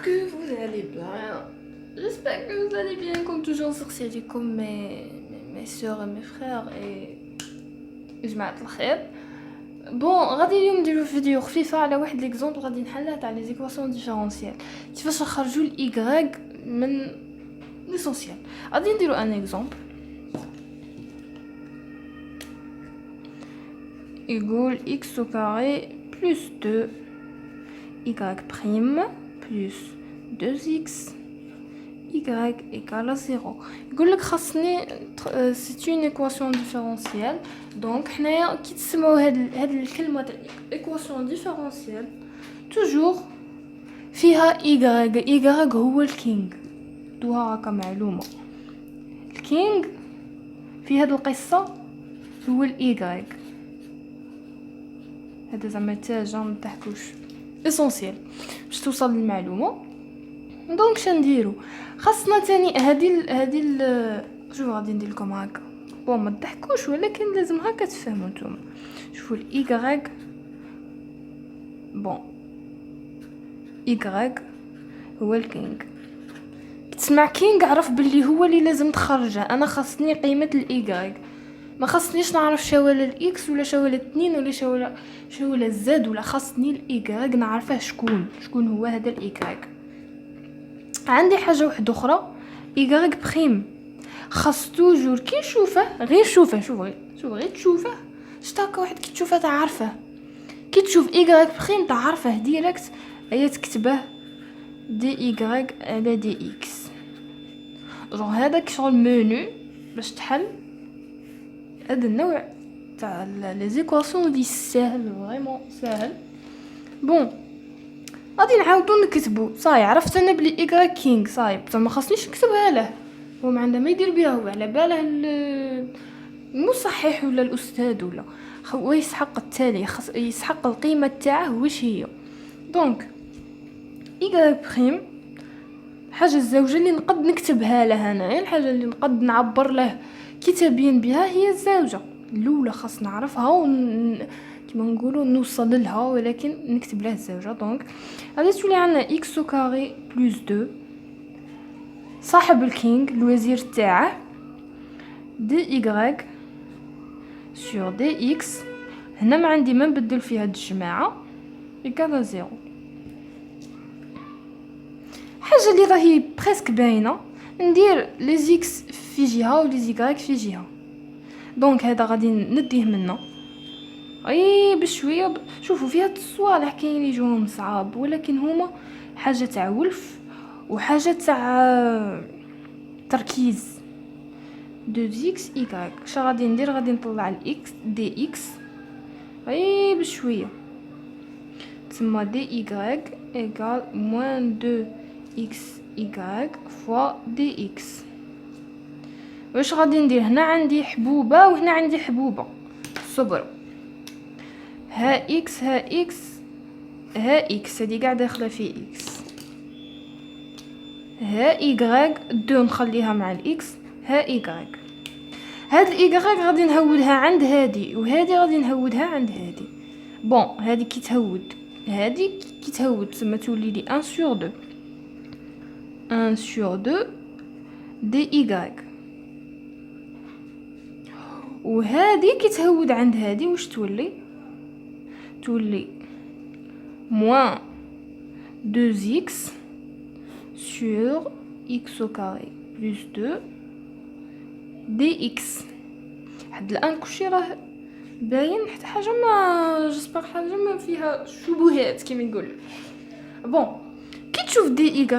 que vous allez bien. J'espère que vous allez bien comme toujours sur comme mes soeurs et mes frères et جماعة الخير. بون غادي اليوم نديرو فيديو خفيفه على واحد ليكزومبل غادي نحلها تاع لي زيكواسيون ديفيرونسيال كيفاش نخرجوا الايغريك من ليسونسيال. غادي نديرو ان اكزومبل يقول x au carré plus 2 y prime plus 2x y égale à 0. يقول لك خاصني c'est une équation différentielle. donc حنايا كي تسمعوا هاد الكلمه تاع équation différentielle toujours فيها y هو الكينغ. دوها هكا معلومه، الكينغ في هاد القصه هو الاي. هذا زعما تاجا ما تحكوش اسونسيال باش توصل للمعلومه. دونك شنديرو خاصنا تاني هادي شوف غادي ندير لكم هكا بون ما تضحكوش ولكن لازم هكا تفهموا نتوما. شوفوا الاي بون اي هو الكينغ. تسمع كينغ عرف باللي هو اللي لازم تخرجه. انا خاصني قيمه الاي، ما خاصنيش نعرف شواله الاكس ولا شواله 2 ولا شواله الزد، ولا خاصني الاي نعرفه شكون هو هذا الاي. عندي حاجه واحده اخرى اي بريم. خاص توجور كي نشوفه غير شوفه شوف غير تشوفه شتاك واحد كي تشوفه تعرفه. كي تشوف اي بريم تعرفه ديريكت. هي تكتبه دي اي على دي اكس. جون هذاك شغل منو باش تحل هذا النوع تاع لي زيكواسيون دي ساهل فريمون ساهل. بون غادي نعاودو نكتبو صاي. عرفت انا بلي اي كينغ صايب ما خاصنيش نكتبها له. هو ما عنده ما يدير بها، هو على باله المصحح ولا الاستاذ ولا هو يسحق التالي يسحق القيمه تاعه واش هي. دونك اي بريم حاجه الزوجه اللي نقد نكتبها له هنايا، الحاجه اللي نقد نعبر له كتابيا بها هي الزوجه الاولى. خاص نعرفها كما نقولوا نوصل لها ولكن نكتب لها الزوجه. دونك غادي تولي عندنا x au carré plus 2 صاحب الكينغ الوزير تاعه دي y sur دي x. هنا ما عندي ما نبدل فيها هاد الجماعه ايكال 0. حاجه اللي راهي بريسك باينه ندير لي زيكس في جهه ولي زيغريك في جهه. دونك هذا غادي نديه منه اي بشويه. شوفوا فيها الصوالح كاين اللي يجوهم صعاب ولكن هما حاجه تاع ولف وحاجه تاع تركيز. دو زيكس اي اش غادي ندير؟ غادي نطلع الاكس دي اكس اي بشويه تسمى دي اي ايغال موان 2 اكس y فوا دي اكس. واش غادي ندير؟ هنا عندي حبوبه وهنا عندي حبوبه. صبر ها اكس ها اكس ها اكس هذه قاعده داخله في اكس. ها y دو نخليها مع الاكس. ها y هاد الاي غادي نهودها عند هادي وهادي غادي نهودها عند هادي. بون هادي كي تهود تسمى تولي لي 1 sur 2 1 sur 2 دي y. وهذه كي تهود عند هذه واش تولي moins 2x sur x au carré plus 2 dx. حد الان كلشي راه باين حتى حاجه ما جسبر حاجه ما فيها شبهات كيما نقول. بون كي تشوف دي y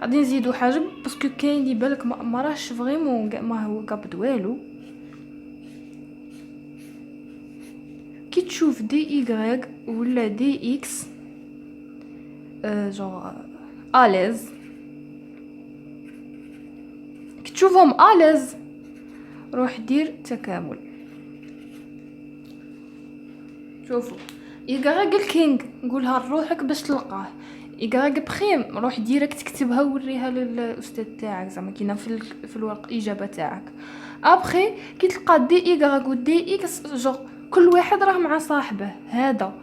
غادي نزيدو حاجه باسكو كاين اللي بالك ما راهش فريمون ما هو قابض والو. كي تشوف دي y ولا دي x جونغ اليز، كي تشوفهم اليز روح دير تكامل. شوفوا y الكينغ نقولها لروحك باش تلقاه. y بريم روح ديريكت تكتبها ووريها للاستاذ تاعك زعما كاينه في الورق الاجابه تاعك. ابري كي تلقى دي y و دي x جو كل واحد راه مع صاحبه. هذا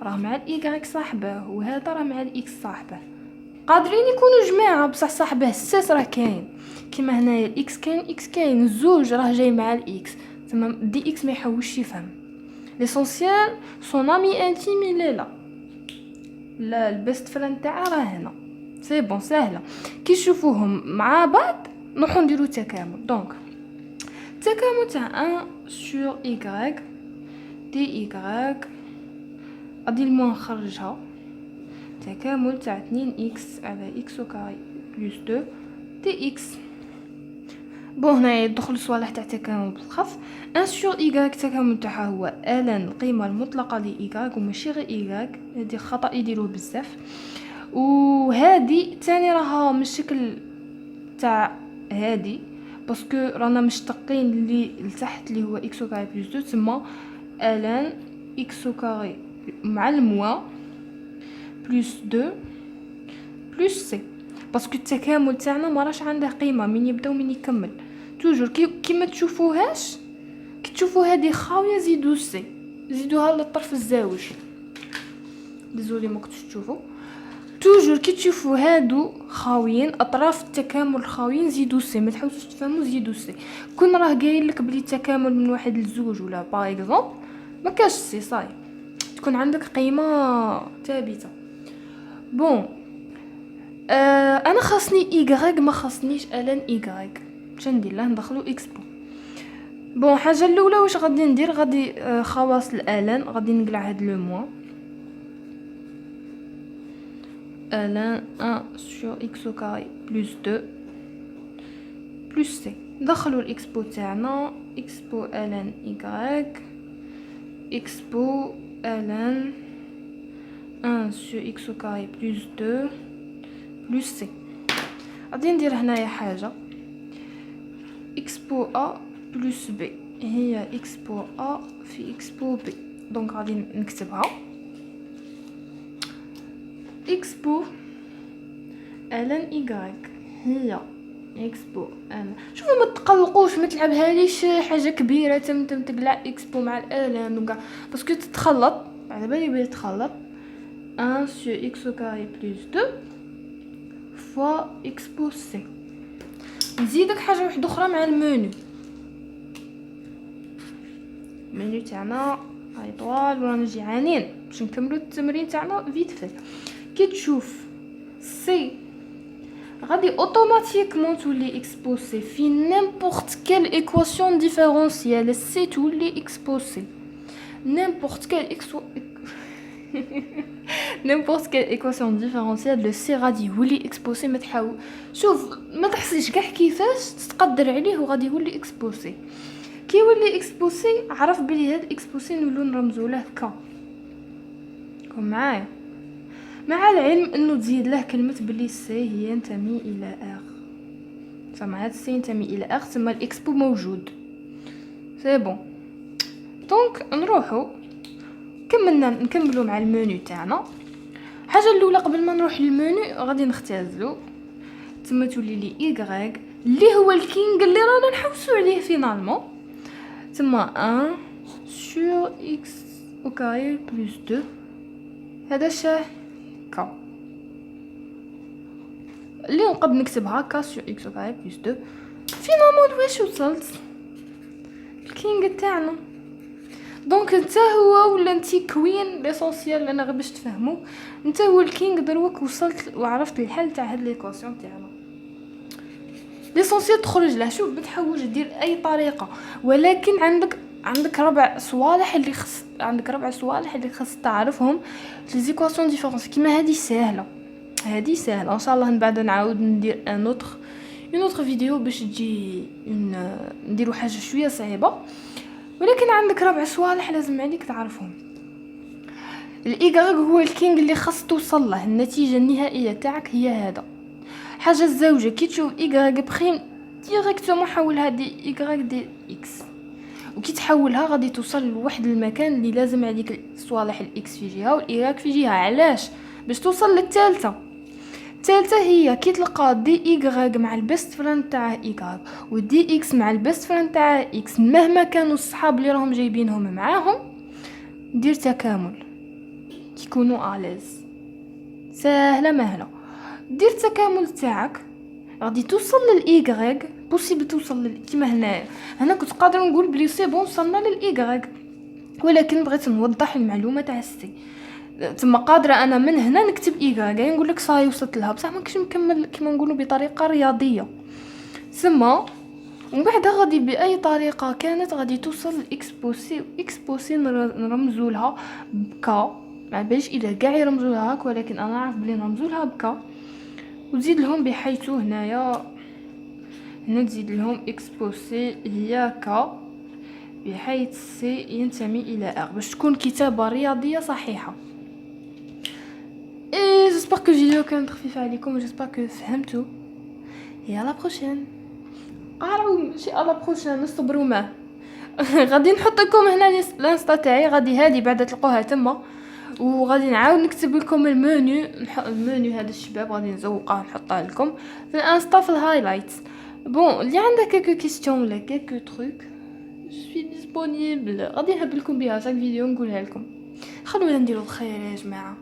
راه مع الاي صاحبه وهذا راه مع الاكس صاحبه. قادرين يكونوا جماعه بصح صاحبه الساس راه كاين. كيما هنايا الاكس كاين، اكس كاين، الزوج راه جاي مع الاكس، تما دي اكس ما يحوش يفهم. ليسونسيال سون امي انتيم لا لا البيست فريند تاعها راه هنا. سي بون سهله، كي تشوفوهم مع بعض نروحو نديرو تكامل. دونك التكامل تاع 1 سور y دي y غادي المهم نخرجها. تكامل تاع 2 x على x كاري بلس 2 دي x. بون هنا يدخل الصوالح تاع التكامل بالخف. 1 سور y التكامل تاعها هو ln القيمه المطلقه ل y وماشي غير y، هادي خطا يديروه بزاف. وهادي ثاني راها من الشكل تاع هادي باسكو رانا مشتقين اللي لتحت اللي هو x كاري بلس 2 تما ln x كاري مع الموا بلس 2 بلس سي، باسكو التكامل تاعنا ما راش عنده قيمه من يبدا ومن يكمل. توجور كي ما تشوفوهاش، كي تشوفوا هذه خاويه زيدوا سي، زيدوها للطرف الزاوج. ديزولي ما كنتش تشوفوا. توجور كي تشوفوا هادو خاويين، اطراف التكامل خاويين زيدوا سي، ما تحاولوش تفهموا زيدوا سي. كون راه قايل لك بلي التكامل من واحد لزوج ولا باغ اكزومبل ما كاش سي صاي، تكون عندك قيمه ثابته. بون انا خاصني ايغريك ما خاصنيش الان ايغريك، باش ندير له ندخلو اكسبو. بون حاجه الاولى واش غادي ندير، غادي خواص الالان غادي نقلع هاد لو موا الان 1 سور اكس كاري بلس 2 بلس سي. ندخلو الاكسبو تاعنا اكسبو الان ايغريك اكسبو الان 1 سور اكس كاري بلس 2 بلس سي. غادي ندير هنايا حاجه اكسبو ا بلس بي هي اكسبو ا في اكسبو بي. دونك غادي نكتبها اكسبو الان ايغريك هي اكسبو انا. شوفوا ما تقلقوش، ما تلعبها ليش حاجه كبيره تم تقلع اكسبو مع الالان وكاع، باسكو تتخلط على بالي بلي تتخلط. 1 سور اكس كاري بلس 2 فوا اكسبو سي. نزيدك حاجه واحده اخرى مع المنيو تاعنا هاي طوال ورانا جيعانين باش نكملوا التمرين تاعنا فيت فات. كي تشوف سي غادي اوتوماتيكمون تولي اكسبوسي في نيمبورت كيل ايكواسيون ديفيرونسيال. سي تولي اكسبوسي نيمبورت كيل نيمبورت كيل ايكواسيون ديفيرونسيال لو سي غادي يولي اكسبوسي. ما تحاول شوف ما تحسيش كاع كيفاش تقدر عليه وغادي يولي اكسبوسي. كي يولي اكسبوسي عرف بلي هاد اكسبوسي نولو نرمزو له ك. كون معايا، مع العلم انه تزيد له كلمه بلي سي هي ينتمي الى ار. سما هاد سي ينتمي الى ار تما الاكسبو موجود. سي بون. دونك نروحو نكملوا مع المنيو تاعنا. حاجه الاولى قبل ما نروح للمنيو غادي نختازلو تما تولي لي ايغريك اللي هو الكينغ اللي رانا نحوسوا عليه فينالمون. تما 1 سور اكس او كاري بلس 2 هذا شاه كا اللي نقد نكتبها كا سور اكس او كاري بلس 2. فينالمون واش وصلت الكينغ تاعنا. دونك انت هو ولا انتي كوين ليسونسيال انا غير باش تفهموا انت هو الكينغ. دروك وصلت وعرفت الحل تاع هاد ليكواسيون تاعنا. ليسونسيال تخرج له. شوف ما تحاولش دير اي طريقه، ولكن عندك ربع صوالح اللي خص تعرفهم لي زيكواسيون ديفيرونس. كيما هذه سهله ان شاء الله. من بعد نعاود ندير ان اوتر فيديو باش تجي نديرو حاجه شويه صعيبه، ولكن عندك ربع صوالح لازم عليك تعرفهم. الايغريك هو الكينغ اللي خاص توصل له. النتيجه النهائيه تاعك هي هذا. حاجه الزوجه كي تشوف ايغريك بريم ديريكتومون حولها دي ايغريك دي اكس، وكي تحولها غادي توصل لواحد المكان اللي لازم عليك صوالح الاكس في جهه والايغريك في جهه. علاش؟ باش توصل للثالثه. الثالثه هي كي تلقى دي ايغريك مع البيست فريند تاع ايغريك ودي اكس مع البيست فريند تاع اكس مهما كانوا الصحاب اللي راهم جايبينهم معاهم، دير تكامل كيكونوا اليز. سهله مهله. دير التكامل تاعك غادي توصل للايغريك، بوسيبل توصل كيما هنا كنت قادر نقول بلي سي بون وصلنا للايغريك، ولكن بغيت نوضح المعلومه تاع السي. ثم قادره انا من هنا نكتب ايغريك نقول لك صاي وصلت لها، بصح ما كنتش نكمل كيما نقولوا بطريقه رياضيه. ثم ومن بعد غادي باي طريقه كانت غادي توصل لاكسبوسي، اكسبوسي نرمزوا لها بكا، ما باليش اذا كاع يرمزوا لها هكا، ولكن انا عارف بلي نرمزوا لها بكا. وزيد لهم بحيث هنايا هنا تزيد لهم اكسبوسي هي كا بحيث سي ينتمي الى ار، باش تكون كتابه رياضيه صحيحه. اي جيسبر كو الفيديو كانت خفيفه عليكم، جيسبر كو فهمتوا. يا لا بروشين، قارعوا شي لا بروشين، نصبروا معاه. غادي نحط لكم هنا الانستا تاعي، غادي هذه بعدا تلقوها تما، وغادي نعاود نكتب لكم المنيو، المنيو هذا الشباب غادي نزوقه نحطه لكم في الانستا في الهايلايتس. بون اللي عنده كيكو كيستيون ولا كيكو تروك جو سوي ديسپونيبل، غادي نهب لكم بها شاك فيديو نقولها لكم. خلونا نديروا الخير يا جماعه.